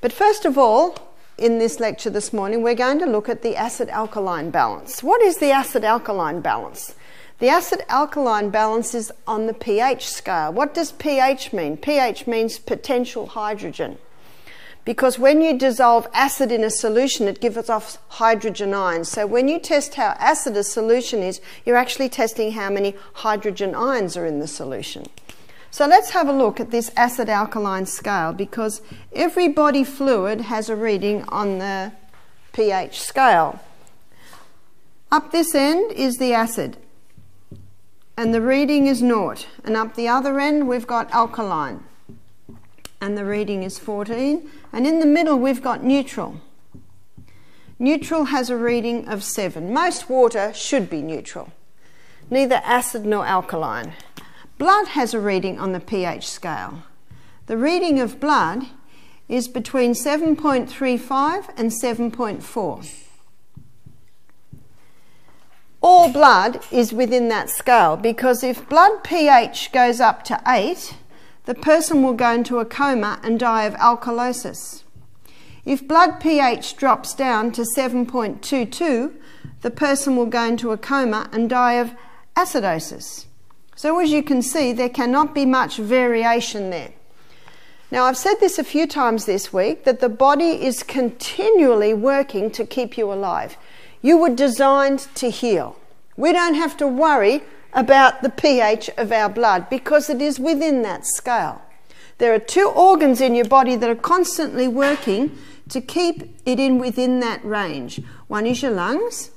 But first of all, in this lecture this morning, we're going to look at the acid-alkaline balance. What is the acid-alkaline balance? The acid-alkaline balance is on the pH scale. What does pH mean? pH means potential hydrogen. Because when you dissolve acid in a solution, it gives off hydrogen ions. So when you test how acid a solution is, you're actually testing how many hydrogen ions are in the solution. So let's have a look at this acid-alkaline scale, because every body fluid has a reading on the pH scale. Up this end is the acid, and the reading is 0. And up the other end we've got alkaline, and the reading is 14. And in the middle we've got neutral. Neutral has a reading of 7. Most water should be neutral, neither acid nor alkaline. Blood has a reading on the pH scale. The reading of blood is between 7.35 and 7.4. All blood is within that scale, because if blood pH goes up to 8, the person will go into a coma and die of alkalosis. If blood pH drops down to 7.22, the person will go into a coma and die of acidosis. So as you can see, there cannot be much variation there. Now, I've said this a few times this week, that the body is continually working to keep you alive. You were designed to heal. We don't have to worry about the pH of our blood, because it is within that scale. There are 2 organs in your body that are constantly working to keep it within that range. One is your lungs.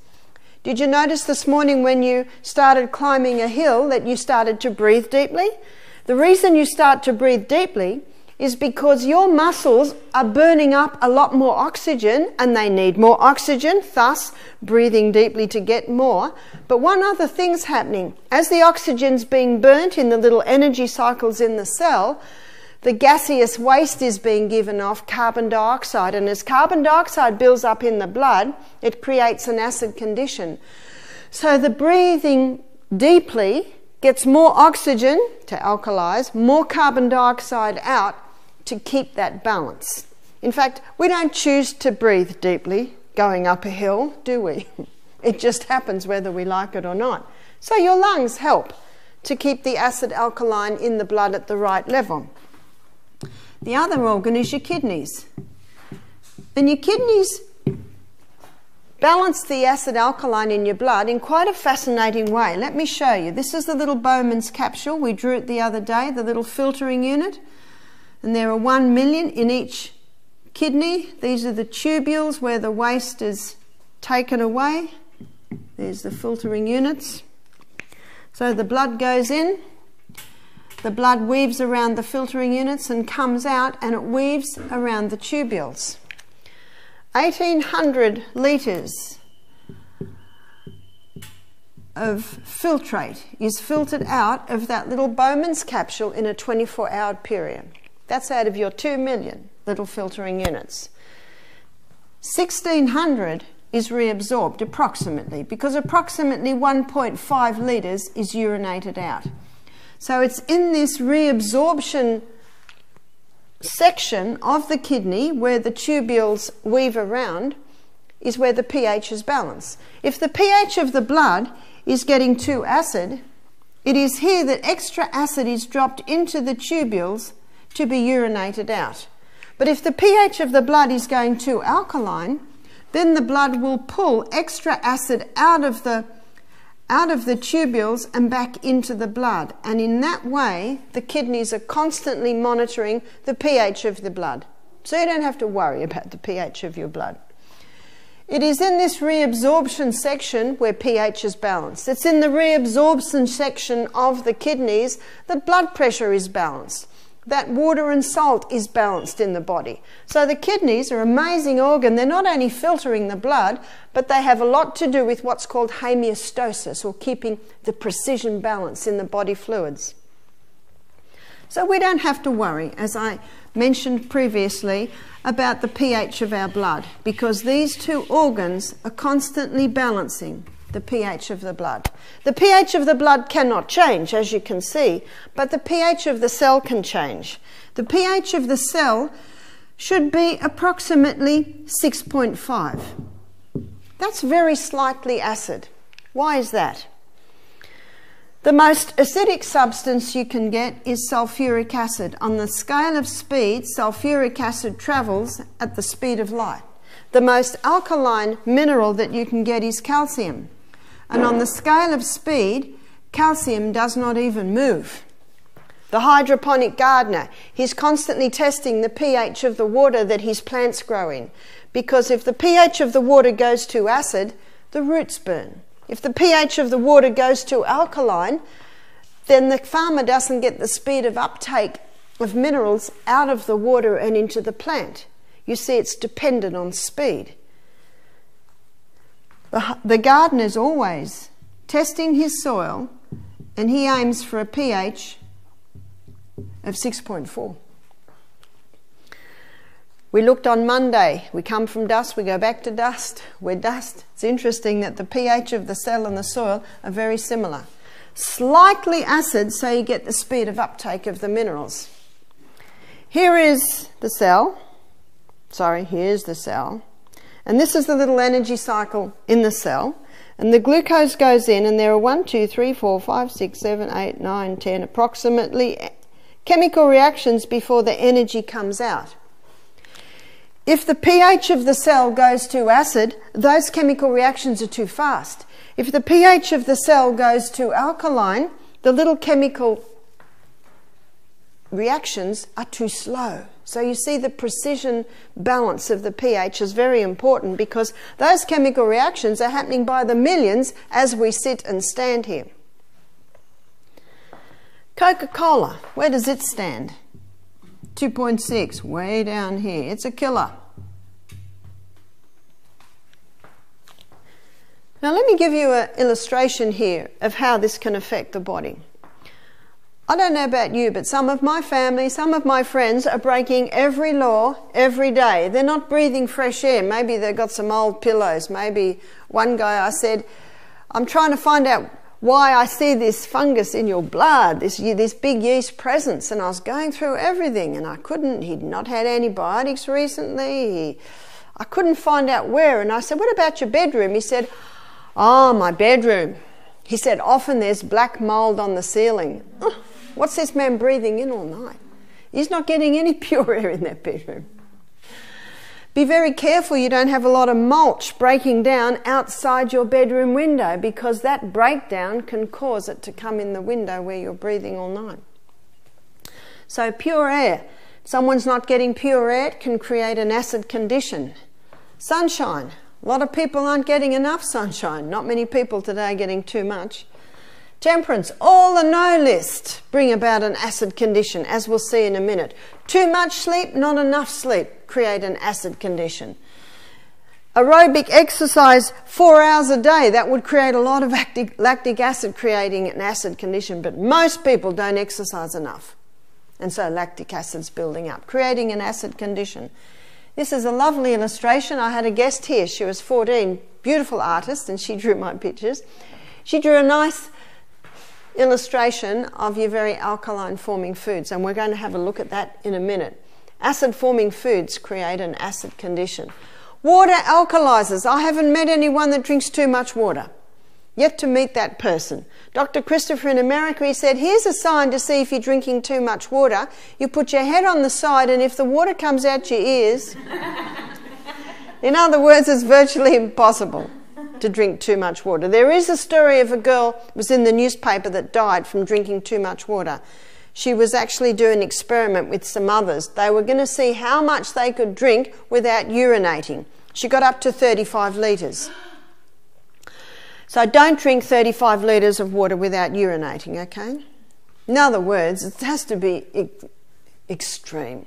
Did you notice this morning when you started climbing a hill that you started to breathe deeply? The reason you start to breathe deeply is because your muscles are burning up a lot more oxygen, and they need more oxygen, thus breathing deeply to get more. But one other thing's happening. As the oxygen's being burnt in the little energy cycles in the cell, the gaseous waste is being given off, carbon dioxide, and as carbon dioxide builds up in the blood, it creates an acid condition. So the breathing deeply gets more oxygen to alkalize, more carbon dioxide out to keep that balance. In fact, we don't choose to breathe deeply going up a hill, do we? It just happens whether we like it or not. So your lungs help to keep the acid-alkaline in the blood at the right level. The other organ is your kidneys. And your kidneys balance the acid-alkaline in your blood in quite a fascinating way. Let me show you. This is the little Bowman's capsule. We drew it the other day, the little filtering unit. And there are 1 million in each kidney. These are the tubules where the waste is taken away. There's the filtering units. So the blood goes in. The blood weaves around the filtering units and comes out, and it weaves around the tubules. 1,800 litres of filtrate is filtered out of that little Bowman's capsule in a 24-hour period. That's out of your 2 million little filtering units. 1,600 is reabsorbed approximately, because approximately 1.5 litres is urinated out. So it's in this reabsorption section of the kidney where the tubules weave around is where the pH is balanced. If the pH of the blood is getting too acid, it is here that extra acid is dropped into the tubules to be urinated out. But if the pH of the blood is going too alkaline, then the blood will pull extra acid out of the tubules and back into the blood. And in that way, the kidneys are constantly monitoring the pH of the blood. So you don't have to worry about the pH of your blood. It is in this reabsorption section where pH is balanced. It's in the reabsorption section of the kidneys that blood pressure is balanced, that water and salt is balanced in the body. So the kidneys are an amazing organ. They're not only filtering the blood, but they have a lot to do with what's called homeostasis, or keeping the precision balance in the body fluids. So we don't have to worry, as I mentioned previously, about the pH of our blood, because these 2 organs are constantly balancing the pH of the blood. The pH of the blood cannot change, as you can see, but the pH of the cell can change. The pH of the cell should be approximately 6.5. That's very slightly acid. Why is that? The most acidic substance you can get is sulfuric acid. On the scale of speed, sulfuric acid travels at the speed of light. The most alkaline mineral that you can get is calcium. And on the scale of speed, calcium does not even move. The hydroponic gardener, he's constantly testing the pH of the water that his plants grow in. Because if the pH of the water goes too acid, the roots burn. If the pH of the water goes too alkaline, then the farmer doesn't get the speed of uptake of minerals out of the water and into the plant. You see, it's dependent on speed. The gardener's always testing his soil, and he aims for a pH of 6.4. We looked on Monday. We come from dust, we go back to dust. We're dust. It's interesting that the pH of the cell and the soil are very similar. Slightly acid, so you get the speed of uptake of the minerals. Here is the cell. Sorry, here's the cell. And this is the little energy cycle in the cell. And the glucose goes in, and there are 1, 2, 3, 4, 5, 6, 7, 8, 9, 10, approximately chemical reactions before the energy comes out. If the pH of the cell goes too acid, those chemical reactions are too fast. If the pH of the cell goes too alkaline, the little chemical reactions are too slow. So you see, the precision balance of the pH is very important, because those chemical reactions are happening by the millions as we sit and stand here. Coca-Cola, where does it stand? 2.6, way down here. It's a killer. Now let me give you an illustration here of how this can affect the body. I don't know about you, but some of my family, some of my friends are breaking every law every day. They're not breathing fresh air. Maybe they've got some old pillows. Maybe one guy, I said, I'm trying to find out why I see this fungus in your blood, this big yeast presence. And I was going through everything, and I couldn't. He'd not had antibiotics recently. I couldn't find out where. And I said, what about your bedroom? He said, oh, my bedroom. He said, often there's black mould on the ceiling. Oh, what's this man breathing in all night? He's not getting any pure air in that bedroom. Be very careful you don't have a lot of mulch breaking down outside your bedroom window, because that breakdown can cause it to come in the window where you're breathing all night. So pure air. If someone's not getting pure air, it can create an acid condition. Sunshine. A lot of people aren't getting enough sunshine. Not many people today are getting too much. Temperance, all the no list bring about an acid condition, as we'll see in a minute. Too much sleep, not enough sleep, create an acid condition. Aerobic exercise 4 hours a day, that would create a lot of lactic acid, creating an acid condition. But most people don't exercise enough, and so lactic acid's building up, creating an acid condition. This is a lovely illustration. I had a guest here. She was 14, beautiful artist, and she drew my pictures. She drew a nice illustration of your very alkaline forming foods, and we're going to have a look at that in a minute. Acid forming foods create an acid condition. Water alkalizes. I haven't met anyone that drinks too much water. Yet to meet that person. Dr. Christopher in America, he said, here's a sign to see if you're drinking too much water. You put your head on the side, and if the water comes out your ears, in other words, it's virtually impossible to drink too much water. There is a story of a girl who was in the newspaper that died from drinking too much water. She was actually doing an experiment with some others. They were going to see how much they could drink without urinating. She got up to 35 litres. So don't drink 35 litres of water without urinating, okay? In other words, it has to be extreme.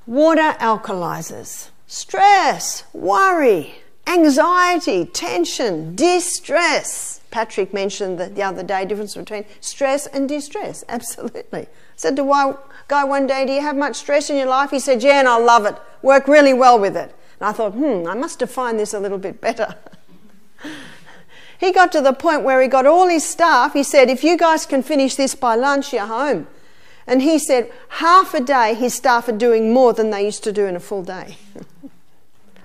Water alkalizes. Stress, worry, anxiety, tension, distress. Patrick mentioned the other day, difference between stress and distress. Absolutely. I said to a guy one day, do you have much stress in your life? He said, yeah, and I love it. Work really well with it. And I thought, I must define this a little bit better. He got to the point where he got all his staff. He said, if you guys can finish this by lunch, you're home. And he said half a day his staff are doing more than they used to do in a full day.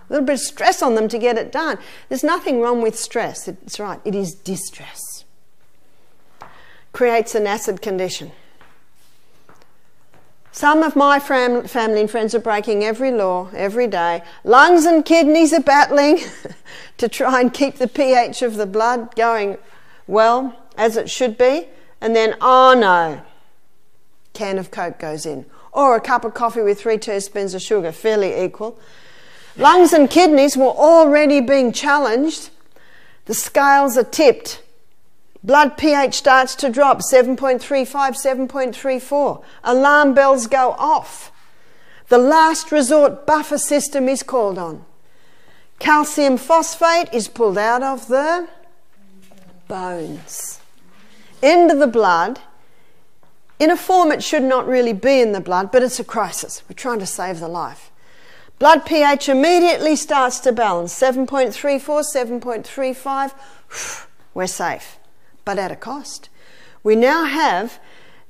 A little bit of stress on them to get it done. There's nothing wrong with stress. It's right. It is distress. Creates an acid condition. Some of my family and friends are breaking every law every day. Lungs and kidneys are battling to try and keep the pH of the blood going well, as it should be. And then, oh no, can of Coke goes in. Or a cup of coffee with 3 teaspoons of sugar, fairly equal. Lungs and kidneys were already being challenged. The scales are tipped. Blood pH starts to drop, 7.35, 7.34. Alarm bells go off. The last resort buffer system is called on. Calcium phosphate is pulled out of the bones into the blood in a form it should not really be in the blood, but it's a crisis. We're trying to save the life. Blood pH immediately starts to balance, 7.34, 7.35. We're safe, but at a cost. We now have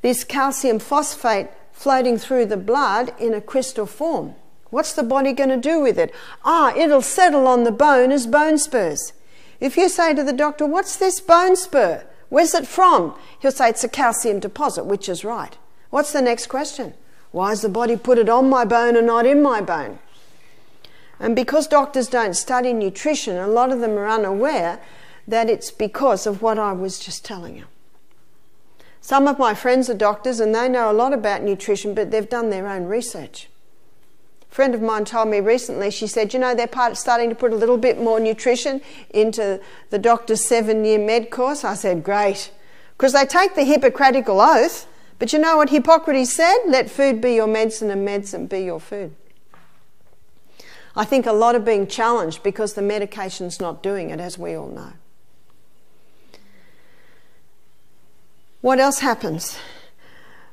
this calcium phosphate floating through the blood in a crystal form. What's the body going to do with it? It'll settle on the bone as bone spurs. If you say to the doctor, what's this bone spur? Where's it from? He'll say it's a calcium deposit, which is right. What's the next question? Why has the body put it on my bone and not in my bone? And because doctors don't study nutrition, a lot of them are unaware that it's because of what I was just telling you. Some of my friends are doctors and they know a lot about nutrition, but they've done their own research. A friend of mine told me recently, she said, you know, they're starting to put a little bit more nutrition into the doctor's 7-year med course. I said, great. Because they take the Hippocratical oath, but you know what Hippocrates said? Let food be your medicine and medicine be your food. I think a lot are being challenged because the medication's not doing it, as we all know. What else happens?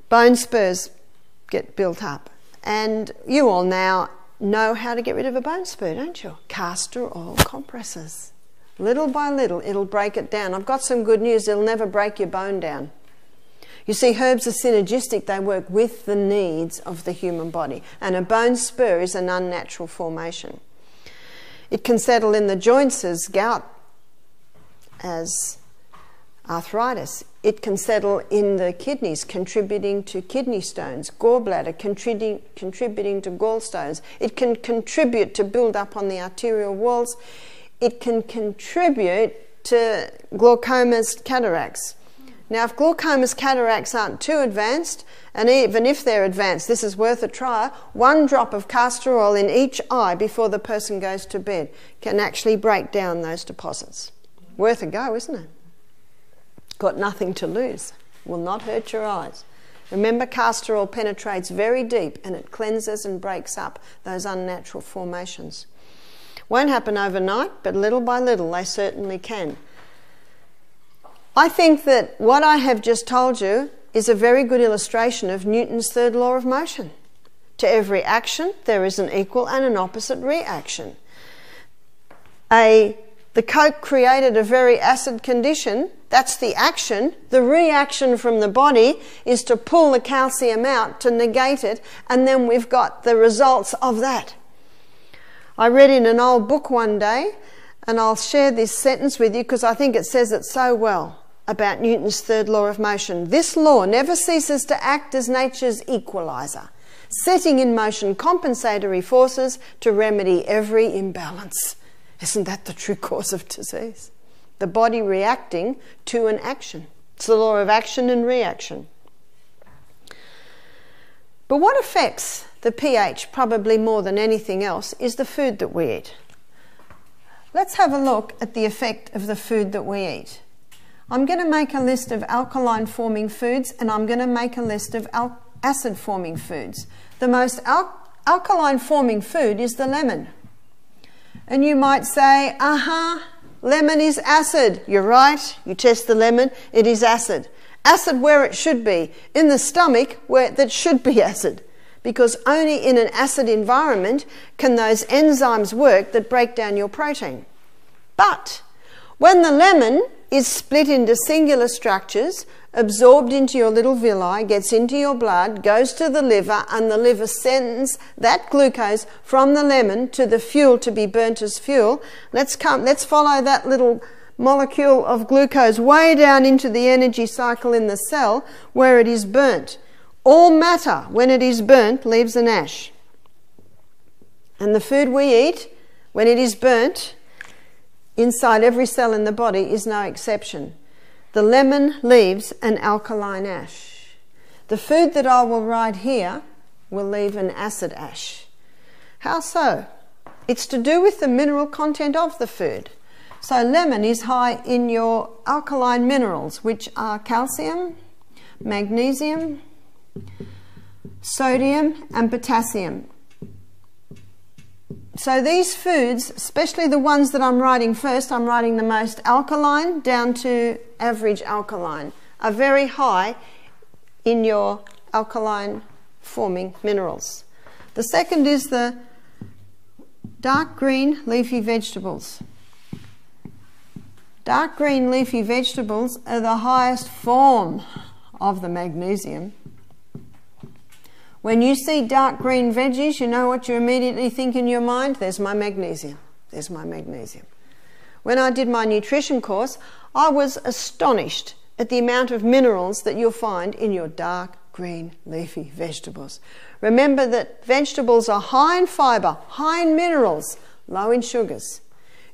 Bone spurs get built up. And you all now know how to get rid of a bone spur, don't you? Castor oil compresses. Little by little, it'll break it down. I've got some good news. It'll never break your bone down. You see, herbs are synergistic. They work with the needs of the human body. And a bone spur is an unnatural formation. It can settle in the joints as gout, as arthritis. It can settle in the kidneys, contributing to kidney stones, gallbladder, contributing to gallstones. It can contribute to build up on the arterial walls. It can contribute to glaucomas, cataracts. Now, if glaucomas, cataracts aren't too advanced, and even if they're advanced, this is worth a try, 1 drop of castor oil in each eye before the person goes to bed can actually break down those deposits. Worth a go, isn't it? Got nothing to lose. Will not hurt your eyes. Remember, castor oil penetrates very deep and it cleanses and breaks up those unnatural formations. Won't happen overnight, but little by little they certainly can. I think that what I have just told you is a very good illustration of Newton's third law of motion. To every action, there is an equal and an opposite reaction. The Coke created a very acid condition. That's the action. The reaction from the body is to pull the calcium out, to negate it, and then we've got the results of that. I read in an old book one day, and I'll share this sentence with you because I think it says it so well about Newton's third law of motion. This law never ceases to act as nature's equalizer, setting in motion compensatory forces to remedy every imbalance. Isn't that the true cause of disease? The body reacting to an action. It's the law of action and reaction. But what affects the pH probably more than anything else is the food that we eat. Let's have a look at the effect of the food that we eat. I'm going to make a list of alkaline forming foods and I'm going to make a list of acid forming foods. The most alkaline forming food is the lemon. And you might say, lemon is acid. You're right. You test the lemon, it is acid. Acid where it should be, in the stomach where that should be acid. Because only in an acid environment can those enzymes work that break down your protein. But when the lemon is split into singular structures absorbed into your little villi, gets into your blood, goes to the liver, and the liver sends that glucose from the lemon to the fuel to be burnt as fuel. Let's follow that little molecule of glucose way down into the energy cycle in the cell where it is burnt. All matter, when it is burnt, leaves an ash. And the food we eat, when it is burnt, inside every cell in the body is no exception. The lemon leaves an alkaline ash. The food that I will write here will leave an acid ash. How so? It's to do with the mineral content of the food. So lemon is high in your alkaline minerals, which are calcium, magnesium, sodium and potassium. So these foods, especially the ones that I'm writing first, I'm writing the most alkaline down to average alkaline, are very high in your alkaline forming minerals. The second is the dark green leafy vegetables. Dark green leafy vegetables are the highest form of the magnesium. When you see dark green veggies, you know what you immediately think in your mind? There's my magnesium. There's my magnesium. When I did my nutrition course, I was astonished at the amount of minerals that you'll find in your dark green leafy vegetables. Remember that vegetables are high in fibre, high in minerals, low in sugars.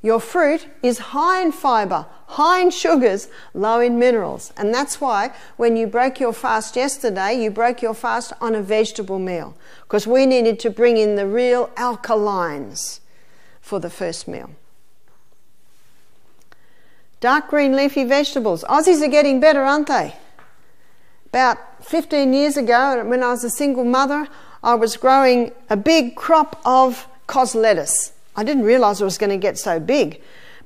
Your fruit is high in fibre, high in sugars, low in minerals. And that's why when you broke your fast yesterday, you broke your fast on a vegetable meal, because we needed to bring in the real alkalines for the first meal. Dark green leafy vegetables. Aussies are getting better, aren't they? About 15 years ago, when I was a single mother, I was growing a big crop of cos lettuce. I didn't realise it was going to get so big,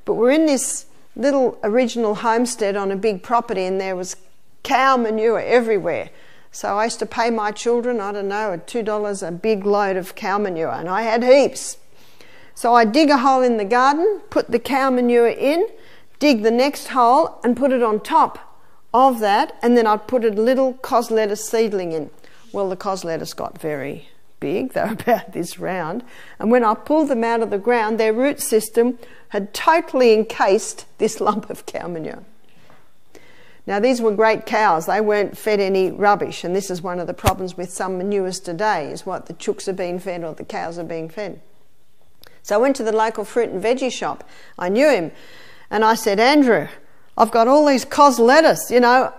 but we're in this little original homestead on a big property, and there was cow manure everywhere. So I used to pay my children, I don't know, $2 a big load of cow manure, and I had heaps. So I dig a hole in the garden, put the cow manure in, dig the next hole and put it on top of that, and then I'd put a little cos lettuce seedling in. Well, the cos lettuce got very big, they were about this round, and when I pulled them out of the ground, their root system had totally encased this lump of cow manure. Now these were great cows, they weren't fed any rubbish, and this is one of the problems with some manures today, is what the chooks are being fed or the cows are being fed. So I went to the local fruit and veggie shop, I knew him, and I said, Andrew, I've got all these cos lettuce, you know,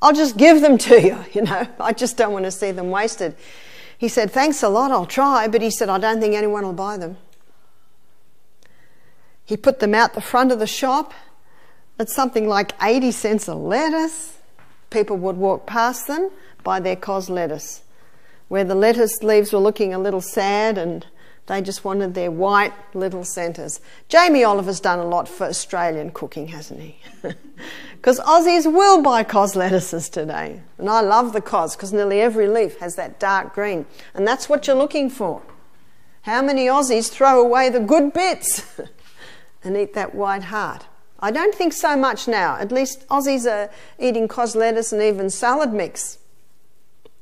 I'll just give them to you, you know, I just don't want to see them wasted. He said, thanks a lot, I'll try, but he said, I don't think anyone will buy them. He put them out the front of the shop at something like 80 cents a lettuce. People would walk past them, buy their cos lettuce, where the lettuce leaves were looking a little sad and they just wanted their white little centres. Jamie Oliver's done a lot for Australian cooking, hasn't he? Because Aussies will buy cos lettuces today. And I love the cos because nearly every leaf has that dark green. And that's what you're looking for. How many Aussies throw away the good bits and eat that white heart? I don't think so much now. At least Aussies are eating cos lettuce and even salad mix.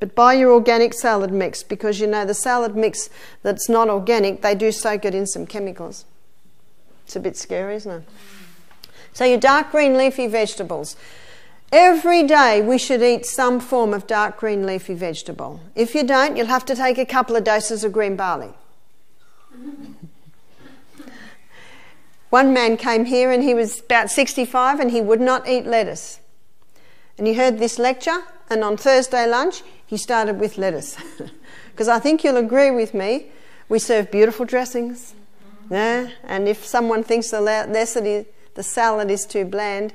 But buy your organic salad mix, because you know the salad mix that's not organic, they do soak it in some chemicals. It's a bit scary, isn't it? So your dark green leafy vegetables. Every day we should eat some form of dark green leafy vegetable. If you don't, you'll have to take a couple of doses of green barley. One man came here and he was about 65 and he would not eat lettuce. And he heard this lecture, and on Thursday lunch he started with lettuce. Because I think you'll agree with me, we serve beautiful dressings. Yeah? And if someone thinks the salad is too bland,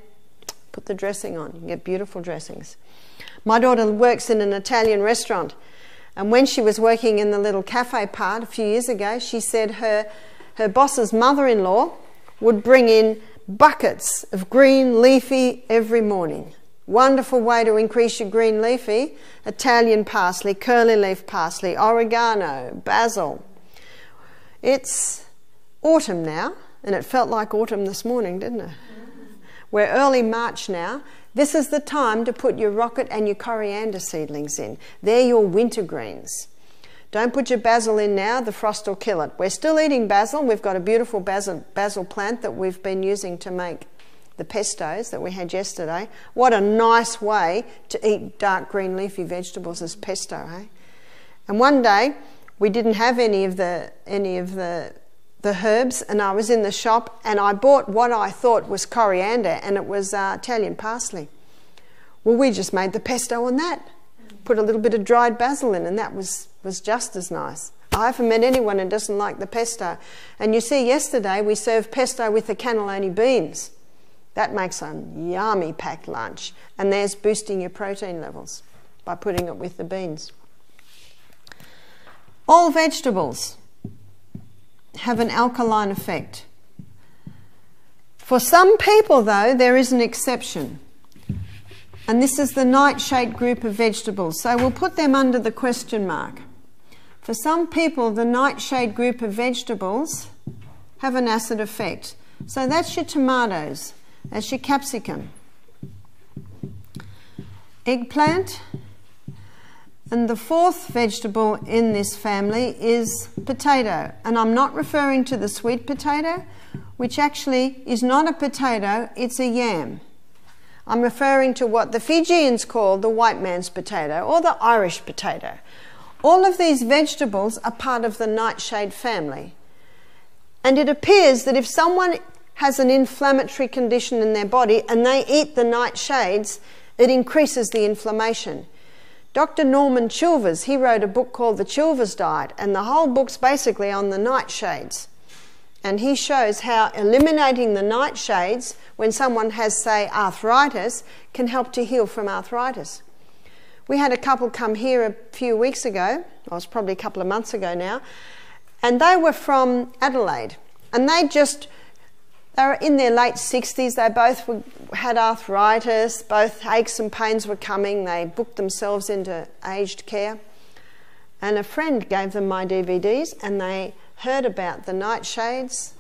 put the dressing on. You can get beautiful dressings. My daughter works in an Italian restaurant, and when she was working in the little cafe part a few years ago, she said her boss's mother-in-law would bring in buckets of green leafy every morning. Wonderful way to increase your green leafy: Italian parsley, curly leaf parsley, oregano, basil. It's autumn now, and it felt like autumn this morning, didn't it? We're early March now. This is the time to put your rocket and your coriander seedlings in. They're your winter greens. Don't put your basil in now, the frost will kill it. We're still eating basil. We've got a beautiful basil plant that we've been using to make the pestos that we had yesterday. What a nice way to eat dark green leafy vegetables as pesto, eh? And one day we didn't have any of the herbs, and I was in the shop and I bought what I thought was coriander, and it was Italian parsley. Well, we just made the pesto on that. Put a little bit of dried basil in, and that was just as nice. I haven't met anyone who doesn't like the pesto. And you see, yesterday we served pesto with the cannellini beans. That makes a yummy packed lunch. And there's boosting your protein levels by putting it with the beans. All vegetables have an alkaline effect. For some people, though, there is an exception. And this is the nightshade group of vegetables. So we'll put them under the question mark. For some people, the nightshade group of vegetables have an acid effect. So that's your tomatoes, that's your capsicum, eggplant, and the fourth vegetable in this family is potato. And I'm not referring to the sweet potato, which actually is not a potato, it's a yam. I'm referring to what the Fijians call the white man's potato or the Irish potato. All of these vegetables are part of the nightshade family. And it appears that if someone has an inflammatory condition in their body and they eat the nightshades, it increases the inflammation. Dr. Norman Chilvers, he wrote a book called The Chilvers Diet, and the whole book's basically on the nightshades. And he shows how eliminating the nightshades when someone has, say, arthritis, can help to heal from arthritis. We had a couple come here a few weeks ago, it was probably a couple of months ago now, and they were from Adelaide. And they were in their late 60s, they both had arthritis, both aches and pains were coming, they booked themselves into aged care. And a friend gave them my DVDs, and they heard about the nightshades,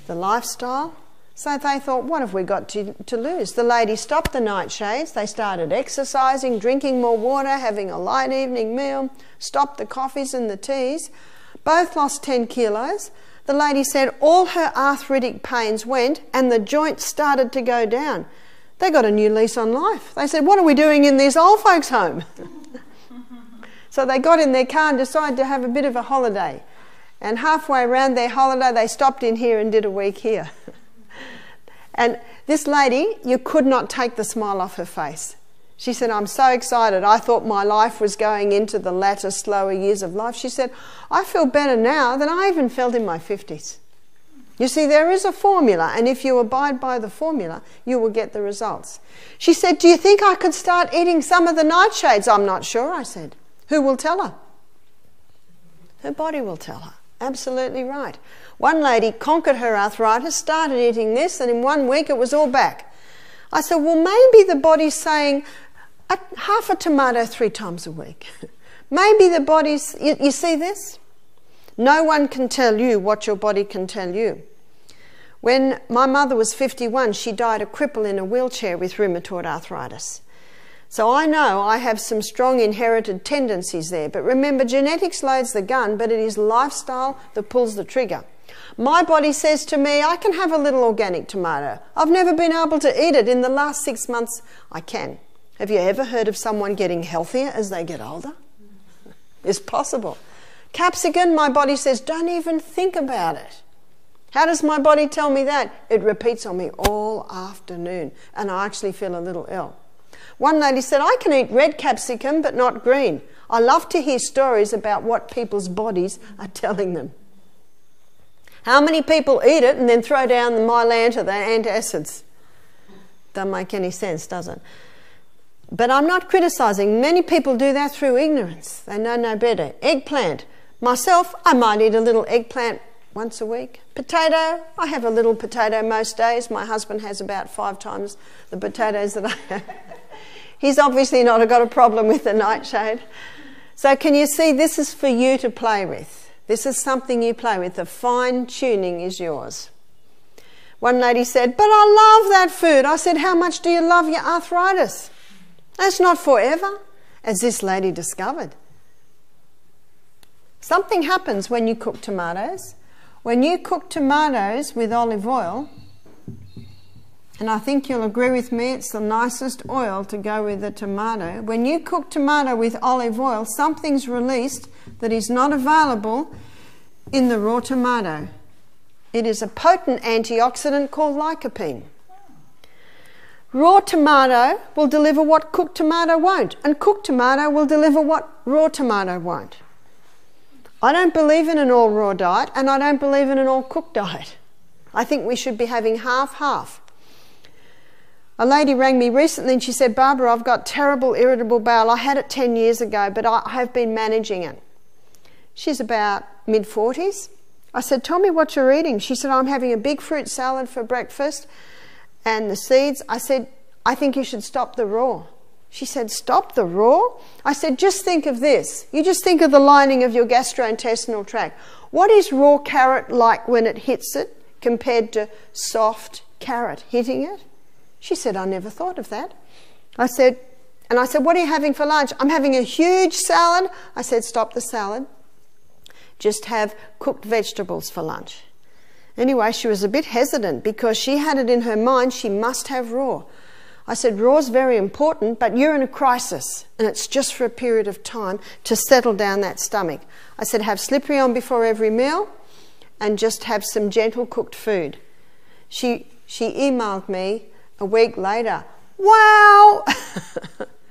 the lifestyle, so they thought, what have we got to lose? The lady stopped the nightshades, they started exercising, drinking more water, having a light evening meal, stopped the coffees and the teas, both lost 10 kilos. The lady said all her arthritic pains went and the joints started to go down. They got a new lease on life. They said, what are we doing in this old folks' home? So they got in their car and decided to have a bit of a holiday. And halfway around their holiday, they stopped in here and did a week here. And this lady, you could not take the smile off her face. She said, I'm so excited. I thought my life was going into the latter, slower years of life. She said, I feel better now than I even felt in my 50s. You see, there is a formula, and if you abide by the formula, you will get the results. She said, do you think I could start eating some of the nightshades? I'm not sure, I said. Who will tell her? Her body will tell her. Absolutely right. One lady conquered her arthritis, started eating this, and in 1 week it was all back. I said, well, maybe the body's saying half a tomato 3 times a week. Maybe the body's... You see this? No one can tell you what your body can tell you. When my mother was 51, she died a cripple in a wheelchair with rheumatoid arthritis. So I know I have some strong inherited tendencies there. But remember, genetics loads the gun, but it is lifestyle that pulls the trigger. My body says to me, I can have a little organic tomato. I've never been able to eat it. In the last 6 months, I can. Have you ever heard of someone getting healthier as they get older? It's possible. Capsicum, my body says, don't even think about it. How does my body tell me that? It repeats on me all afternoon, and I actually feel a little ill. One lady said, I can eat red capsicum, but not green. I love to hear stories about what people's bodies are telling them. How many people eat it and then throw down the Mylanta, the antacids? Doesn't make any sense, does it? But I'm not criticising. Many people do that through ignorance. They know no better. Eggplant. Myself, I might eat a little eggplant once a week. Potato, I have a little potato most days. My husband has about 5 times the potatoes that I have. He's obviously not got a problem with the nightshade. So can you see, this is for you to play with. This is something you play with. The fine tuning is yours. One lady said, but I love that food. I said, how much do you love your arthritis? That's not forever, as this lady discovered. Something happens when you cook tomatoes. When you cook tomatoes with olive oil, and I think you'll agree with me, it's the nicest oil to go with the tomato. When you cook tomato with olive oil, something's released that is not available in the raw tomato. It is a potent antioxidant called lycopene. Raw tomato will deliver what cooked tomato won't, and cooked tomato will deliver what raw tomato won't. I don't believe in an all raw diet, and I don't believe in an all cooked diet. I think we should be having half-half. A lady rang me recently and she said, Barbara, I've got terrible irritable bowel. I had it 10 years ago, but I have been managing it. She's about mid-40s. I said, tell me what you're eating. She said, I'm having a big fruit salad for breakfast and the seeds. I said, I think you should stop the raw. She said, stop the raw? I said, just think of this. You just think of the lining of your gastrointestinal tract. What is raw carrot like when it hits it compared to soft carrot hitting it? She said, I never thought of that. I said, what are you having for lunch? I'm having a huge salad. I said, stop the salad. Just have cooked vegetables for lunch. Anyway, she was a bit hesitant because she had it in her mind she must have raw. I said, raw's very important, but you're in a crisis, and it's just for a period of time to settle down that stomach. I said, have slippery on before every meal and just have some gentle cooked food. She emailed me a week later, wow!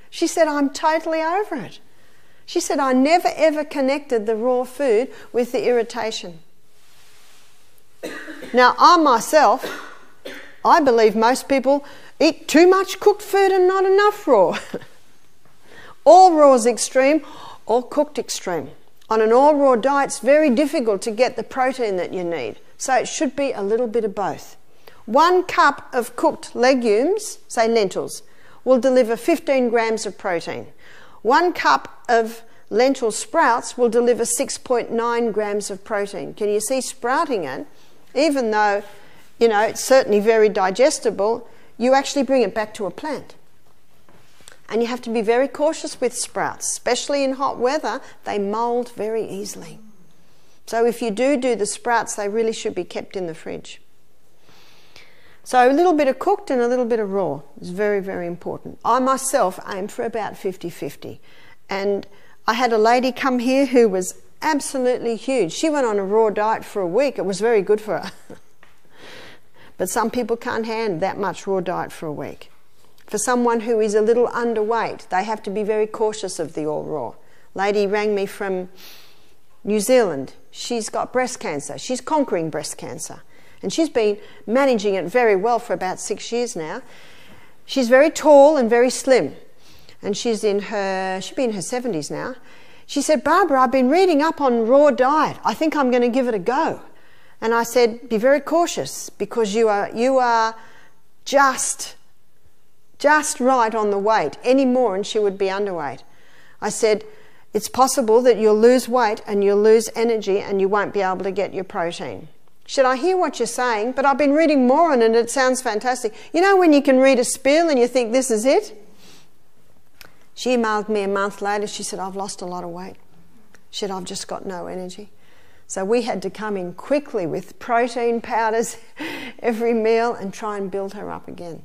She said, I'm totally over it. She said, I never ever connected the raw food with the irritation. Now, I believe most people eat too much cooked food and not enough raw. All raw is extreme, all cooked extreme. On an all raw diet, it's very difficult to get the protein that you need. So it should be a little bit of both. 1 cup of cooked legumes, say lentils, will deliver 15 grams of protein. 1 cup of lentil sprouts will deliver 6.9 grams of protein. Can you see sprouting it? Even though, you know, it's certainly very digestible, you actually bring it back to a plant. And you have to be very cautious with sprouts, especially in hot weather. They mould very easily. So if you do the sprouts, they really should be kept in the fridge. So a little bit of cooked and a little bit of raw is very, very important. I myself aim for about 50-50. And I had a lady come here who was absolutely huge. She went on a raw diet for a week. It was very good for her. But some people can't handle that much raw diet for a week. For someone who is a little underweight, they have to be very cautious of the all raw. Lady rang me from New Zealand. She's got breast cancer. She's conquering breast cancer. And she's been managing it very well for about 6 years now. She's very tall and very slim. And she'll be in her 70s now. She said, Barbara, I've been reading up on raw diet. I think I'm going to give it a go. And I said, be very cautious because you are just right on the weight. Any more and she would be underweight. I said, it's possible that you'll lose weight and you'll lose energy and you won't be able to get your protein. She said, I hear what you're saying, but I've been reading more on it and it sounds fantastic. You know when you can read a spiel and you think this is it? She emailed me a month later. She said, I've lost a lot of weight. She said, I've just got no energy. So we had to come in quickly with protein powders every meal and try and build her up again.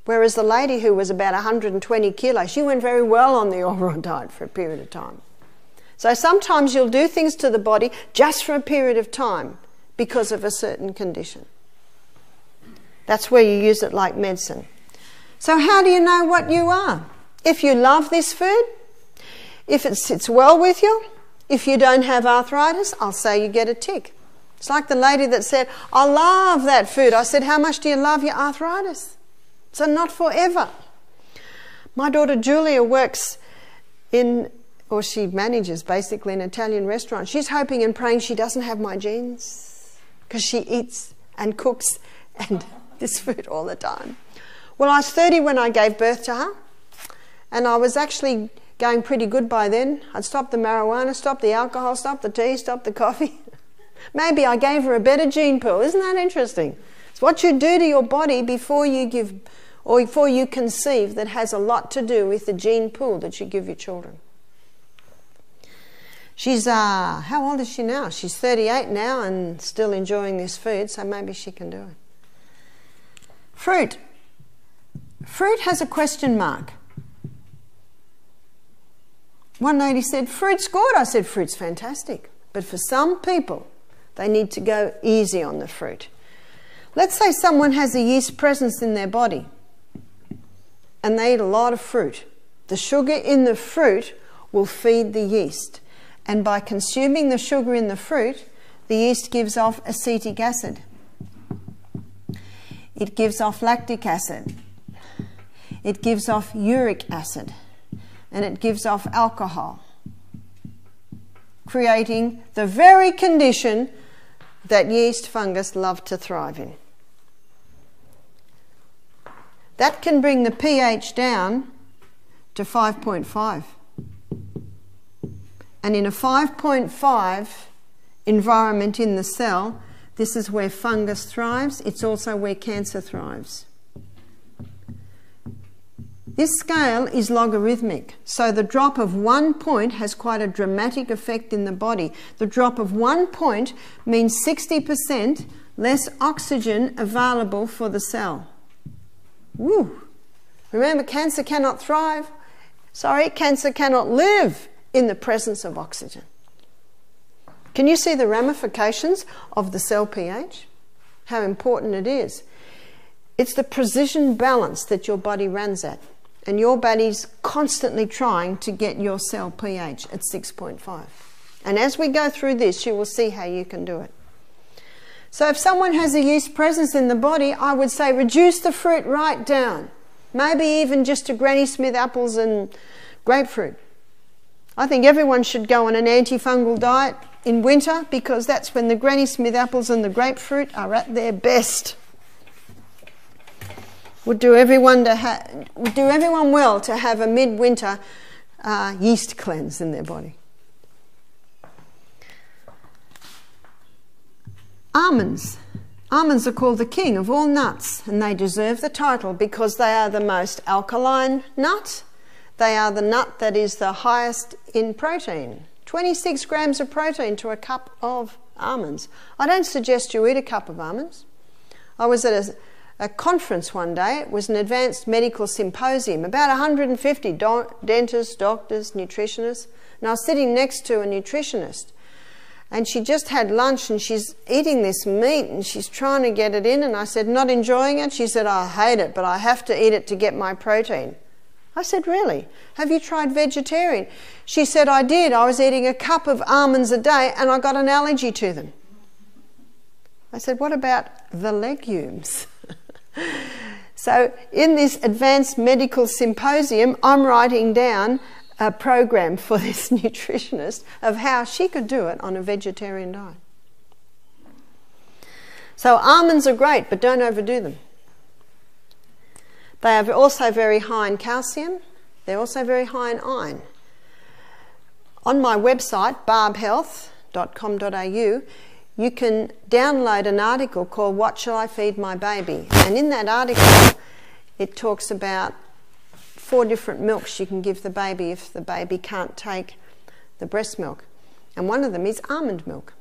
Whereas the lady who was about 120 kilos, she went very well on the all raw diet for a period of time. So sometimes you'll do things to the body just for a period of time because of a certain condition. That's where you use it like medicine. So how do you know what you are? If you love this food, if it sits well with you, if you don't have arthritis, I'll say you get a tick. It's like the lady that said, I love that food. I said, how much do you love your arthritis? So not forever. My daughter Julia works she manages basically an Italian restaurant. She's hoping and praying she doesn't have my genes because she eats and cooks and this food all the time. Well, I was 30 when I gave birth to her, and I was actually going pretty good by then. I'd stopped the marijuana, stopped the alcohol, stopped the tea, stopped the coffee. Maybe I gave her a better gene pool. Isn't that interesting? It's what you do to your body before you give, or before you conceive, that has a lot to do with the gene pool that you give your children. She's, how old is she now? She's 38 now and still enjoying this food, so maybe she can do it. Fruit. Fruit has a question mark. One lady said, fruit's good. I said, fruit's fantastic. But for some people, they need to go easy on the fruit. Let's say someone has a yeast presence in their body and they eat a lot of fruit. The sugar in the fruit will feed the yeast. And by consuming the sugar in the fruit, the yeast gives off acetic acid. It gives off lactic acid. It gives off uric acid. And it gives off alcohol, creating the very condition that yeast fungus love to thrive in. That can bring the pH down to 5.5. And in a 5.5 environment in the cell, this is where fungus thrives. It's also where cancer thrives. This scale is logarithmic, so the drop of 1 point has quite a dramatic effect in the body. The drop of 1 point means 60% less oxygen available for the cell. Woo! Remember, cancer cannot thrive. Cancer cannot live in the presence of oxygen. Can you see the ramifications of the cell pH? How important it is. It's the precision balance that your body runs at. And your body's constantly trying to get your cell pH at 6.5. And as we go through this, you will see how you can do it. So if someone has a yeast presence in the body, I would say reduce the fruit right down. Maybe even just to Granny Smith apples and grapefruit. I think everyone should go on an antifungal diet in winter, because that's when the Granny Smith apples and the grapefruit are at their best. Would do everyone well to have a midwinter yeast cleanse in their body. Almonds. Almonds are called the king of all nuts, and they deserve the title because they are the most alkaline nut. They are the nut that is the highest in protein. 26 grams of protein to a cup of almonds. I don't suggest you eat a cup of almonds. I was at a conference one day. It was an advanced medical symposium, about 150 dentists, doctors, nutritionists, and I was sitting next to a nutritionist, and she just had lunch and she's eating this meat and she's trying to get it in, and I said, not enjoying it? She said, I hate it, but I have to eat it to get my protein. I said, really? Have you tried vegetarian? She said, I did. I was eating a cup of almonds a day and I got an allergy to them. I said, what about the legumes? So in this advanced medical symposium, I'm writing down a program for this nutritionist of how she could do it on a vegetarian diet. So almonds are great, but don't overdo them. They are also very high in calcium. They're also very high in iron. On my website, barbhealth.com.au, you can download an article called What Shall I Feed My Baby? And in that article, it talks about 4 different milks you can give the baby if the baby can't take the breast milk. And one of them is almond milk.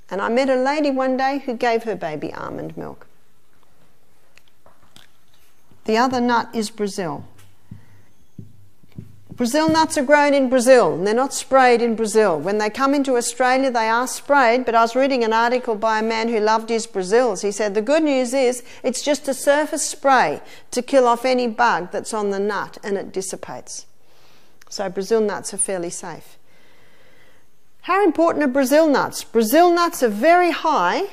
And I met a lady one day who gave her baby almond milk. The other nut is Brazil. Brazil nuts are grown in Brazil, and they're not sprayed in Brazil. When they come into Australia, they are sprayed, but I was reading an article by a man who loved his Brazils. He said the good news is it's just a surface spray to kill off any bug that's on the nut, and it dissipates. So Brazil nuts are fairly safe. How important are Brazil nuts? Brazil nuts are very high,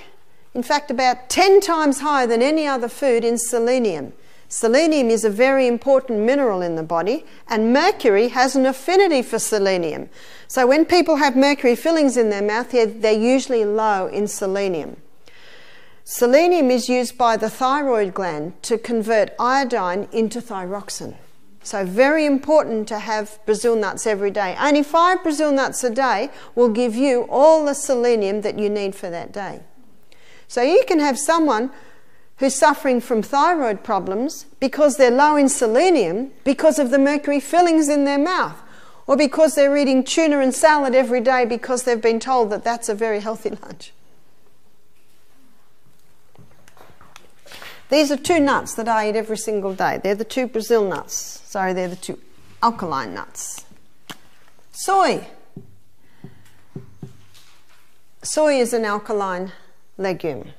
in fact about 10 times higher than any other food, in selenium. Selenium is a very important mineral in the body, and mercury has an affinity for selenium. So when people have mercury fillings in their mouth, they're usually low in selenium. Selenium is used by the thyroid gland to convert iodine into thyroxine. So very important to have Brazil nuts every day. Only 5 Brazil nuts a day will give you all the selenium that you need for that day. So you can have someone who's suffering from thyroid problems because they're low in selenium because of the mercury fillings in their mouth, or because they're eating tuna and salad every day because they've been told that that's a very healthy lunch. These are two nuts that I eat every single day. They're the two Brazil nuts. Sorry, they're the two alkaline nuts. Soy. Soy is an alkaline legume.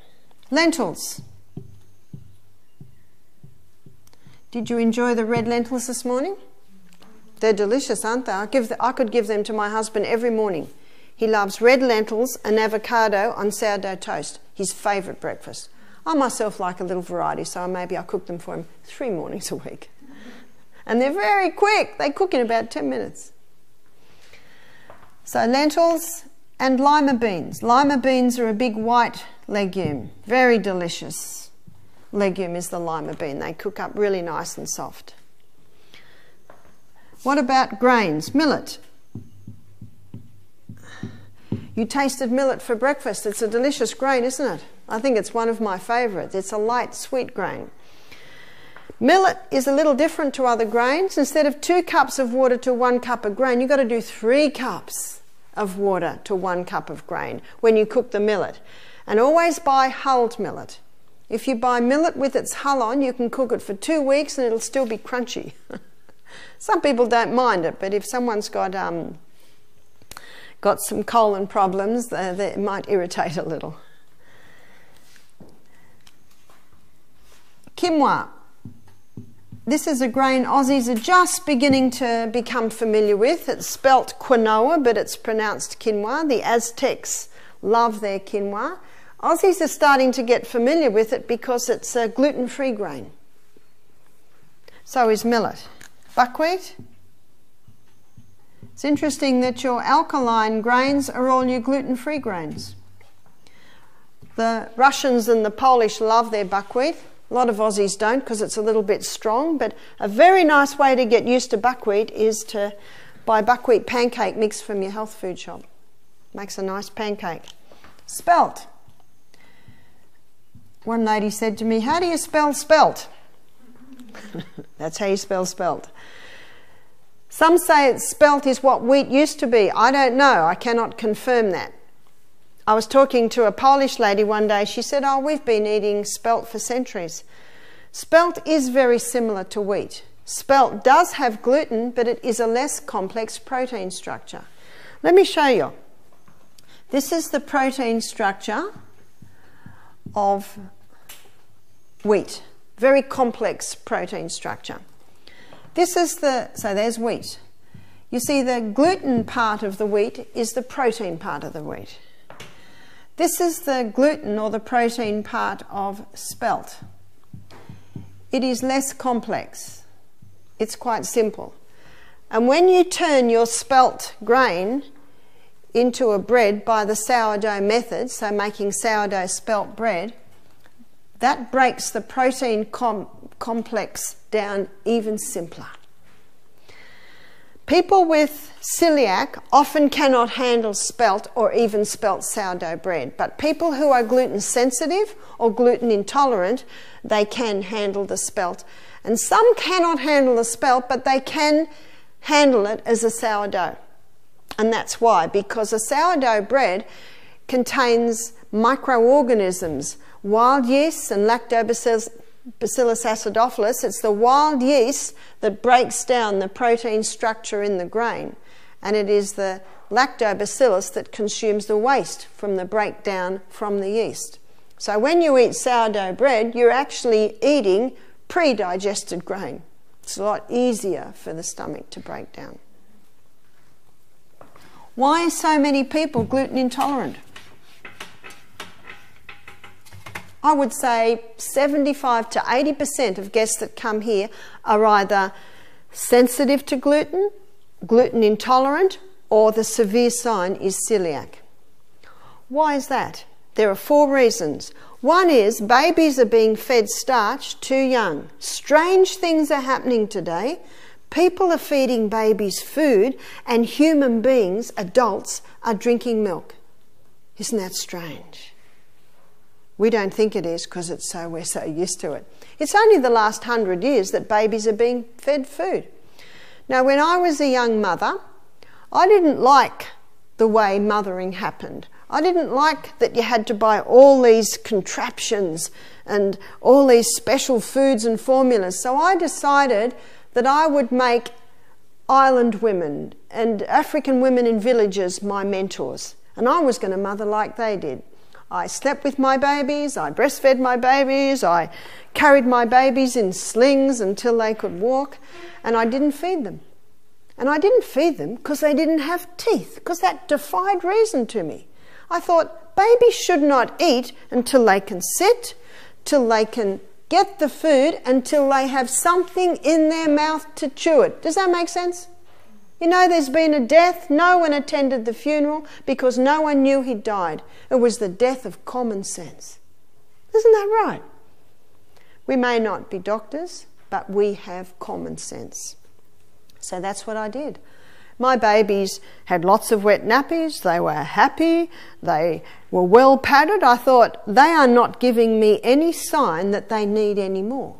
Lentils. Did you enjoy the red lentils this morning? They're delicious, aren't they? I could give them to my husband every morning. He loves red lentils and avocado on sourdough toast. His favourite breakfast. I myself like a little variety, so maybe I cook them for him 3 mornings a week. And they're very quick. They cook in about 10 minutes. So lentils and lima beans. Lima beans are a big white legume. Very delicious legume is the lima bean. They cook up really nice and soft. What about grains? Millet. You tasted millet for breakfast. It's a delicious grain, isn't it? I think it's one of my favourites. It's a light, sweet grain. Millet is a little different to other grains. Instead of 2 cups of water to 1 cup of grain, you've got to do 3 cups of water to 1 cup of grain when you cook the millet. And always buy hulled millet. If you buy millet with its hull on, you can cook it for 2 weeks and it'll still be crunchy. Some people don't mind it, but if someone's got some colon problems, it might irritate a little. Quinoa. This is a grain Aussies are just beginning to become familiar with. It's spelt quinoa, but it's pronounced quinoa. The Aztecs love their quinoa. Aussies are starting to get familiar with it because it's a gluten-free grain. So is millet. Buckwheat. It's interesting that your alkaline grains are all your gluten-free grains. The Russians and the Polish love their buckwheat. A lot of Aussies don't because it's a little bit strong, but a very nice way to get used to buckwheat is to buy buckwheat pancake mix from your health food shop. Makes a nice pancake. Spelt. One lady said to me, "How do you spell spelt?" That's how you spell spelt. Some say spelt is what wheat used to be. I don't know. I cannot confirm that. I was talking to a Polish lady one day. She said, "Oh, we've been eating spelt for centuries." Spelt is very similar to wheat. Spelt does have gluten, but it is a less complex protein structure. Let me show you. This is the protein structure of wheat. Very complex protein structure. This is so there's wheat. You see the gluten part of the wheat is the protein part of the wheat. This is the gluten or the protein part of spelt. It is less complex. It's quite simple. And when you turn your spelt grain into a bread by the sourdough method, so making sourdough spelt bread, that breaks the protein complex down even simpler. People with celiac often cannot handle spelt or even spelt sourdough bread, but people who are gluten sensitive or gluten intolerant, they can handle the spelt. And some cannot handle the spelt, but they can handle it as a sourdough. And that's why, because a sourdough bread contains microorganisms, wild yeasts and Lactobacillus acidophilus. It's the wild yeast that breaks down the protein structure in the grain, and it is the Lactobacillus that consumes the waste from the breakdown from the yeast. So when you eat sourdough bread, you're actually eating pre-digested grain. It's a lot easier for the stomach to break down. Why are so many people gluten intolerant? I would say 75 to 80% of guests that come here are either sensitive to gluten, gluten intolerant, or the severe sign is celiac. Why is that? There are 4 reasons. One is babies are being fed starch too young. Strange things are happening today. People are feeding babies food and human beings, adults, are drinking milk. Isn't that strange? We don't think it is because we're so used to it. It's only the last 100 years that babies are being fed food. Now, when I was a young mother, I didn't like the way mothering happened. I didn't like that you had to buy all these contraptions and all these special foods and formulas. So I decided that I would make island women and African women in villages my mentors. And I was going to mother like they did. I slept with my babies, I breastfed my babies, I carried my babies in slings until they could walk, and I didn't feed them. And I didn't feed them because they didn't have teeth, because that defied reason to me. I thought babies should not eat until they can sit, till they can get the food, until they have something in their mouth to chew it. Does that make sense? You know, there's been a death, no one attended the funeral because no one knew he'd died. It was the death of common sense. Isn't that right? We may not be doctors, but we have common sense. So that's what I did. My babies had lots of wet nappies, they were happy, they were well padded. I thought, they are not giving me any sign that they need any more.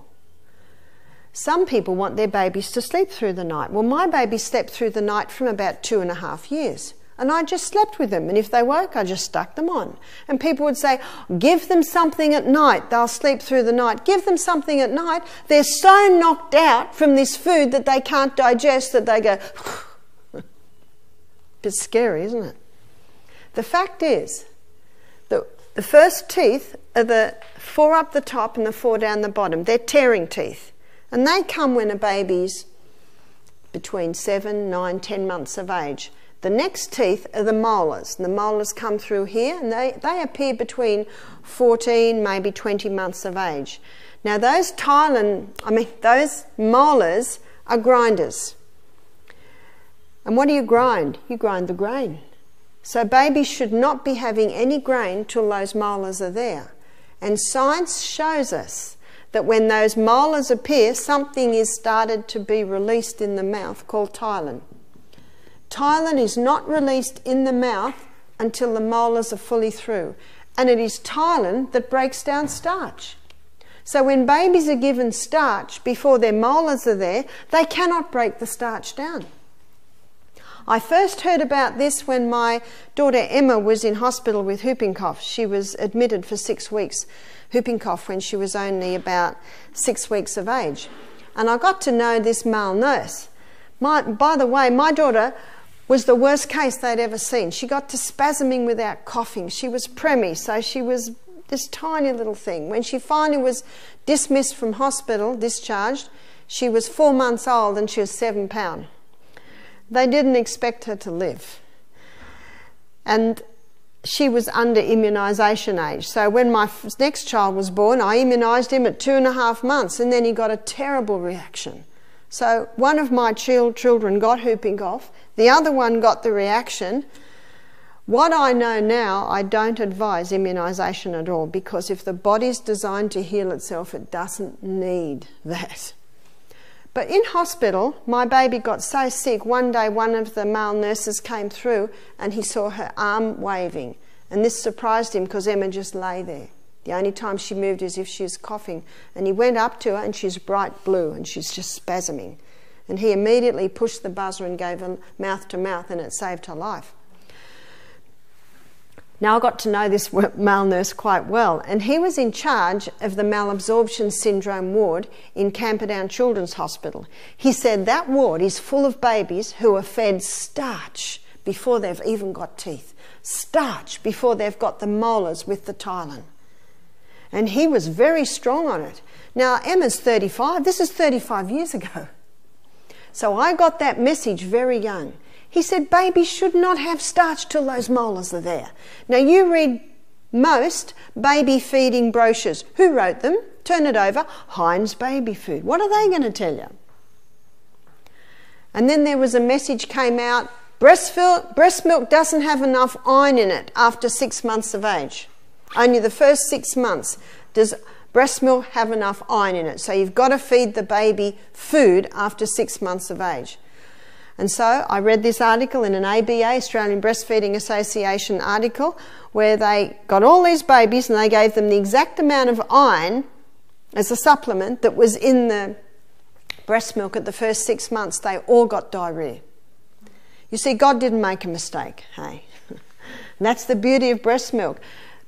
Some people want their babies to sleep through the night. Well, my baby slept through the night from about 2.5 years. And I just slept with them. And if they woke, I just stuck them on. And people would say, give them something at night. They'll sleep through the night. Give them something at night. They're so knocked out from this food that they can't digest that they go... Bit scary, isn't it? The fact is that the first teeth are the 4 up the top and the 4 down the bottom. They're tearing teeth. And they come when a baby's between 7, 9, 10 months of age. The next teeth are the molars. The molars come through here and they appear between 14, maybe 20 months of age. Now those molars are grinders. And what do you grind? You grind the grain. So babies should not be having any grain till those molars are there. And science shows us that when those molars appear, something is started to be released in the mouth called ptyalin. Ptyalin is not released in the mouth until the molars are fully through. And it is ptyalin that breaks down starch. So when babies are given starch before their molars are there, they cannot break the starch down. I first heard about this when my daughter Emma was in hospital with whooping cough. She was admitted for 6 weeks whooping cough when she was only about 6 weeks of age. And I got to know this male nurse. By the way, my daughter was the worst case they'd ever seen. She got to spasming without coughing. She was preemie, so she was this tiny little thing. When she finally was dismissed from hospital, discharged, she was 4 months old and she was 7 pounds. They didn't expect her to live. And she was under immunisation age. So when my next child was born, I immunised him at 2.5 months, and then he got a terrible reaction. So one of my children got whooping cough, the other one got the reaction. What I know now, I don't advise immunisation at all, because if the body's designed to heal itself, it doesn't need that. But in hospital, my baby got so sick, one day one of the male nurses came through and he saw her arm waving. And this surprised him because Emma just lay there. The only time she moved is if she was coughing. And he went up to her and she's bright blue and she's just spasming. And he immediately pushed the buzzer and gave her mouth to mouth, and it saved her life. Now, I got to know this male nurse quite well, and he was in charge of the malabsorption syndrome ward in Camperdown Children's Hospital. He said that ward is full of babies who are fed starch before they've even got teeth. Starch before they've got the molars with the ptyalin. And he was very strong on it. Now, Emma's 35. This is 35 years ago. So I got that message very young. He said babies should not have starch till those molars are there. Now you read most baby feeding brochures. Who wrote them? Turn it over. Heinz Baby Food. What are they going to tell you? And then there was a message came out, breast milk doesn't have enough iron in it after 6 months of age. Only the first 6 months does breast milk have enough iron in it. So you've got to feed the baby food after 6 months of age. And so I read this article in an ABA, Australian Breastfeeding Association article, where they got all these babies and they gave them the exact amount of iron as a supplement that was in the breast milk at the first 6 months. They all got diarrhoea. You see, God didn't make a mistake, hey? And that's the beauty of breast milk.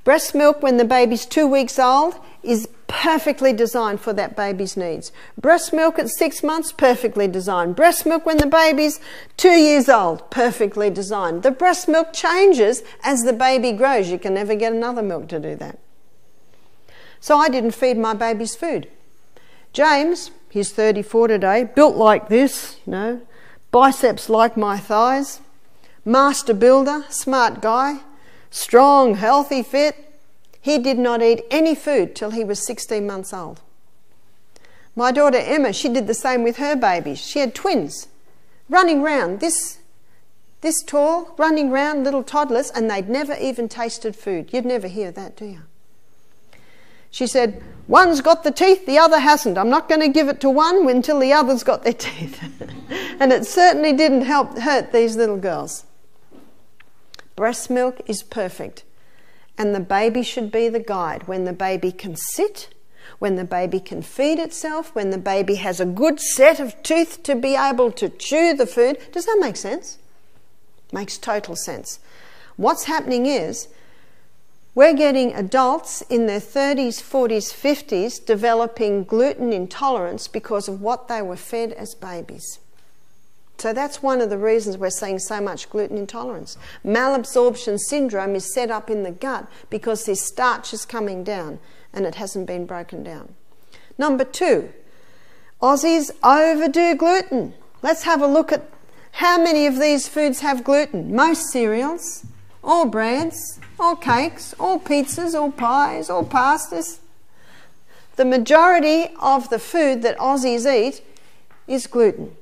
Breast milk, when the baby's 2 weeks old, is perfectly designed for that baby's needs. Breast milk at 6 months, perfectly designed. Breast milk when the baby's 2 years old, perfectly designed. The breast milk changes as the baby grows. You can never get another milk to do that. So I didn't feed my baby's food. James, he's 34 today, built like this, you know, biceps like my thighs, master builder, smart guy, strong, healthy, fit. He did not eat any food till he was 16 months old. My daughter Emma, she did the same with her babies. She had twins running round, this tall, running round, little toddlers, and they'd never even tasted food. You'd never hear that, do you? She said, one's got the teeth, the other hasn't. I'm not going to give it to one until the other's got their teeth. And it certainly didn't hurt these little girls. Breast milk is perfect. And the baby should be the guide. When the baby can sit, when the baby can feed itself, when the baby has a good set of teeth to be able to chew the food. Does that make sense? Makes total sense. What's happening is, we're getting adults in their 30s, 40s, 50s developing gluten intolerance because of what they were fed as babies. So that's one of the reasons we're seeing so much gluten intolerance. Malabsorption syndrome is set up in the gut because this starch is coming down and it hasn't been broken down. Number 2, Aussies overdo gluten. Let's have a look at how many of these foods have gluten. Most cereals, all breads, all cakes, all pizzas, all pies, all pastas. The majority of the food that Aussies eat is gluten.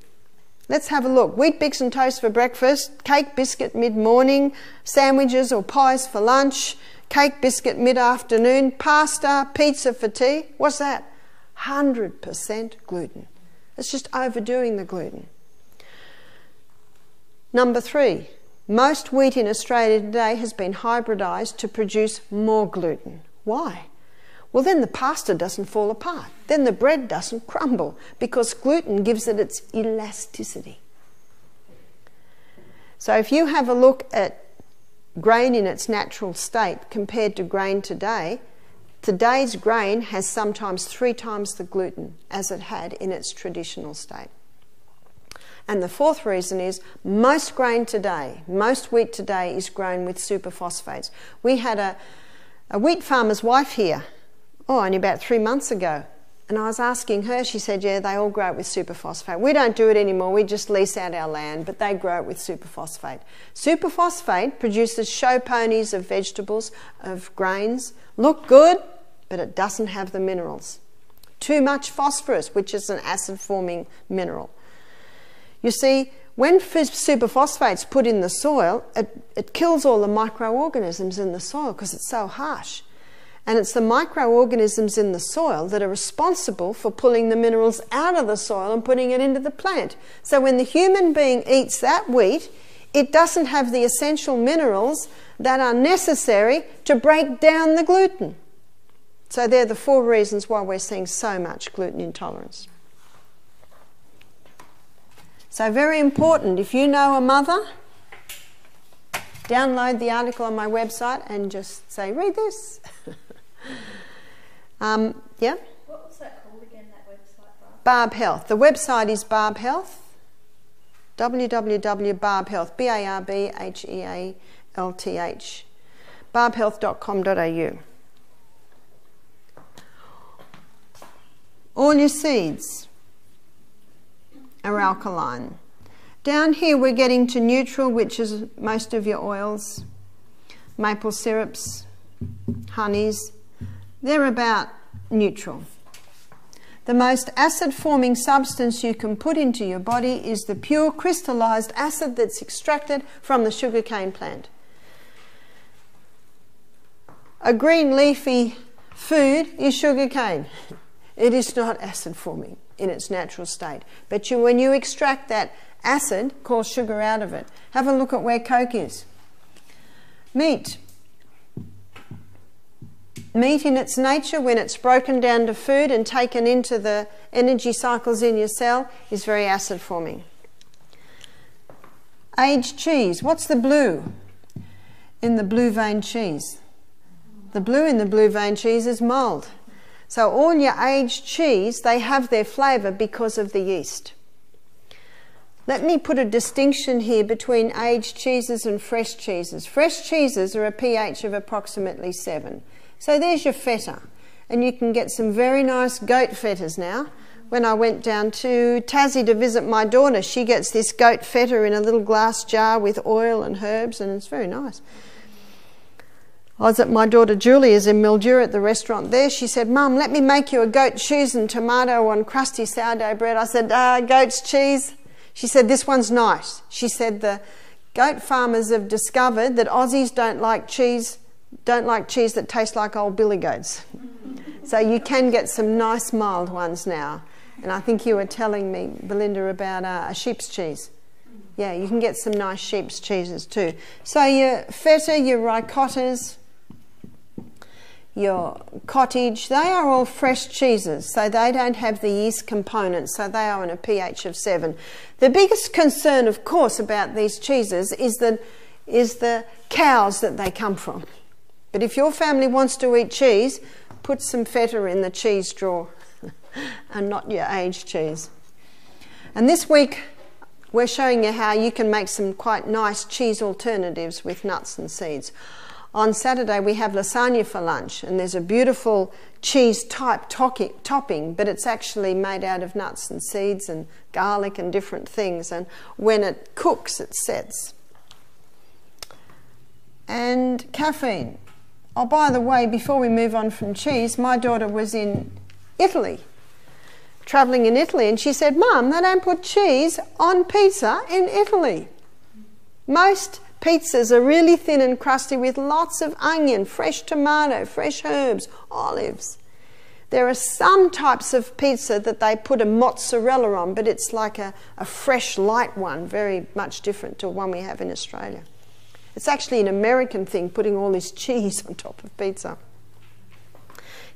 Let's have a look. Wheat bix and toast for breakfast, cake biscuit mid-morning, sandwiches or pies for lunch, cake biscuit mid-afternoon, pasta, pizza for tea. What's that? 100% gluten. It's just overdoing the gluten. Number 3. Most wheat in Australia today has been hybridised to produce more gluten. Why? Well, then the pasta doesn't fall apart. Then the bread doesn't crumble because gluten gives it its elasticity. So if you have a look at grain in its natural state compared to grain today, today's grain has sometimes 3 times the gluten as it had in its traditional state. And the 4th reason is most grain today, most wheat today is grown with superphosphates. We had a wheat farmer's wife here, only about 3 months ago. And I was asking her, she said, yeah, they all grow it with superphosphate. We don't do it anymore, we just lease out our land, but they grow it with superphosphate. Superphosphate produces show ponies of vegetables, of grains, look good, but it doesn't have the minerals. Too much phosphorus, which is an acid-forming mineral. You see, when superphosphate's put in the soil, it kills all the microorganisms in the soil because it's so harsh. And it's the microorganisms in the soil that are responsible for pulling the minerals out of the soil and putting it into the plant. So when the human being eats that wheat, it doesn't have the essential minerals that are necessary to break down the gluten. So they're the 4 reasons why we're seeing so much gluten intolerance. So very important, if you know a mother, download the article on my website and just say, read this. Yeah? What was that called again, that website, Barb? Barb Health. The website is Barb Health, www.barbhealth, B-A-R-B-H-E-A-L-T-H, barbhealth.com.au. All your seeds are alkaline. Down here we're getting to neutral, which is most of your oils, maple syrups, honeys. They're about neutral. The most acid-forming substance you can put into your body is the pure crystallized acid that's extracted from the sugarcane plant. A green leafy food is sugarcane. It is not acid-forming in its natural state. But when you extract that acid called sugar out of it. Have a look at where Coke is. Meat. Meat in its nature, when it's broken down to food and taken into the energy cycles in your cell, is very acid forming. Aged cheese. What's the blue in the blue vein cheese? The blue in the blue vein cheese is mould. So all your aged cheese, they have their flavour because of the yeast. Let me put a distinction here between aged cheeses and fresh cheeses. Fresh cheeses are a pH of approximately 7. So there's your feta. And you can get some very nice goat fetas now. When I went down to Tassie to visit my daughter, she gets this goat feta in a little glass jar with oil and herbs, and it's very nice. I was at my daughter Julia's in Mildura at the restaurant there. She said, "Mum, let me make you a goat cheese and tomato on crusty sourdough bread." I said, "Goat's cheese." She said, "This one's nice." She said, "The goat farmers have discovered that Aussies don't like cheese that tastes like old billy goats." So you can get some nice mild ones now. And I think you were telling me, Belinda, about a sheep's cheese. Yeah, you can get some nice sheep's cheeses too. So your feta, your ricottas, your cottage, they are all fresh cheeses, so they don't have the yeast component, so they are in a pH of 7. The biggest concern, of course, about these cheeses is the cows that they come from. But if your family wants to eat cheese, put some feta in the cheese drawer and not your aged cheese. And this week we're showing you how you can make some quite nice cheese alternatives with nuts and seeds. On Saturday we have lasagna for lunch, and there's a beautiful cheese type topping, but it's actually made out of nuts and seeds and garlic and different things, and when it cooks it sets. And caffeine. Oh, by the way, before we move on from cheese, my daughter was in Italy, travelling in Italy, and she said, "Mum, they don't put cheese on pizza in Italy. Most pizzas are really thin and crusty with lots of onion, fresh tomato, fresh herbs, olives. There are some types of pizza that they put a mozzarella on, but it's like a fresh light one, very much different to one we have in Australia. It's actually an American thing, putting all this cheese on top of pizza."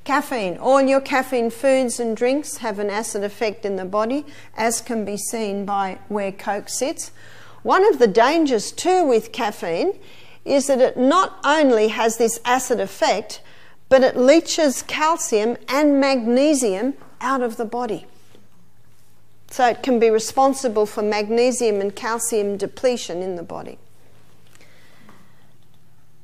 Caffeine. All your caffeine foods and drinks have an acid effect in the body, as can be seen by where Coke sits. One of the dangers too with caffeine is that it not only has this acid effect, but it leaches calcium and magnesium out of the body. So it can be responsible for magnesium and calcium depletion in the body.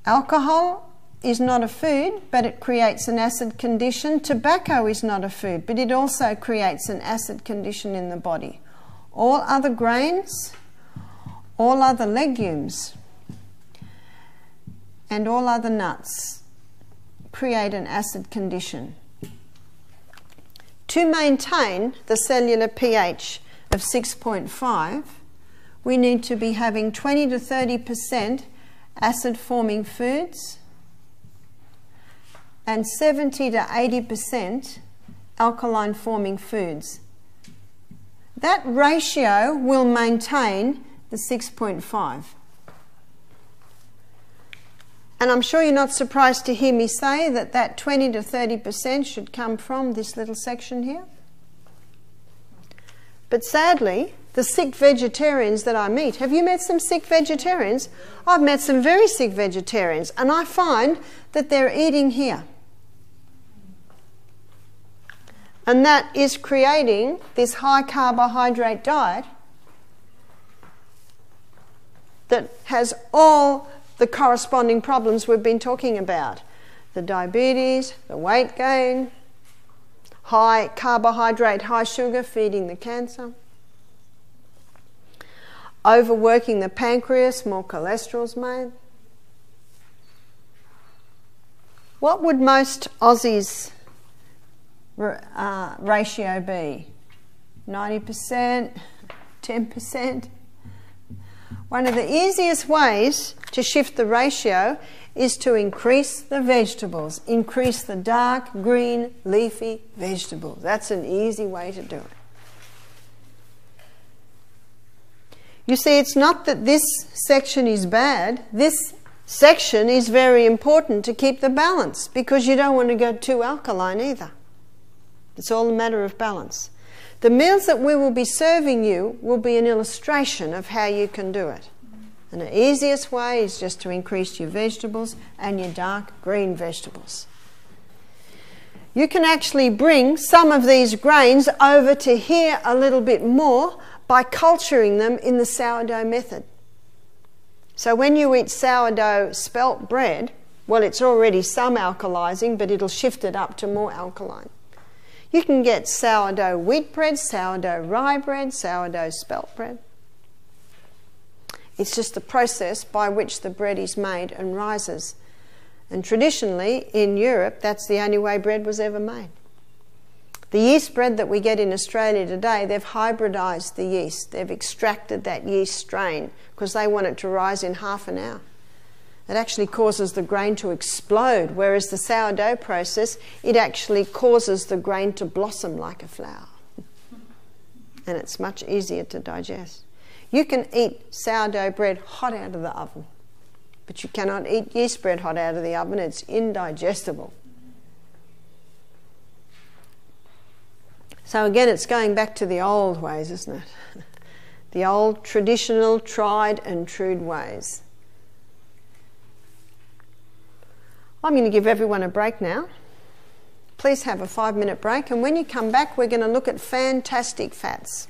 Alcohol is not a food, but it creates an acid condition. Tobacco is not a food, but it also creates an acid condition in the body. All other grains, all other legumes, and all other nuts create an acid condition. To maintain the cellular pH of 6.5, we need to be having 20 to 30% acid-forming foods and 70 to 80% alkaline-forming foods. That ratio will maintain the 6.5. And I'm sure you're not surprised to hear me say that that 20 to 30% should come from this little section here. But sadly, the sick vegetarians that I meet, have you met some sick vegetarians? I've met some very sick vegetarians, and I find that they're eating here. And that is creating this high carbohydrate diet that has all the corresponding problems we've been talking about. The diabetes, the weight gain, high carbohydrate, high sugar, feeding the cancer. Overworking the pancreas, more cholesterol's made. What would most Aussies' ratio be? 90%, 10%? One of the easiest ways to shift the ratio is to increase the vegetables. Increase the dark, green, leafy vegetables. That's an easy way to do it. You see, it's not that this section is bad. This section is very important to keep the balance, because you don't want to go too alkaline either. It's all a matter of balance. The meals that we will be serving you will be an illustration of how you can do it. And the easiest way is just to increase your vegetables and your dark green vegetables. You can actually bring some of these grains over to here a little bit more by culturing them in the sourdough method. So when you eat sourdough spelt bread, well, it's already some alkalizing, but it'll shift it up to more alkaline. You can get sourdough wheat bread, sourdough rye bread, sourdough spelt bread. It's just the process by which the bread is made and rises. And traditionally, in Europe, that's the only way bread was ever made. The yeast bread that we get in Australia today, they've hybridised the yeast. They've extracted that yeast strain because they want it to rise in half an hour. It actually causes the grain to explode, whereas the sourdough process, it actually causes the grain to blossom like a flower. And it's much easier to digest. You can eat sourdough bread hot out of the oven, but you cannot eat yeast bread hot out of the oven. It's indigestible. So again, it's going back to the old ways, isn't it? The old traditional, tried and true ways. I'm going to give everyone a break now. Please have a 5-minute break, and when you come back, we're going to look at fantastic fats.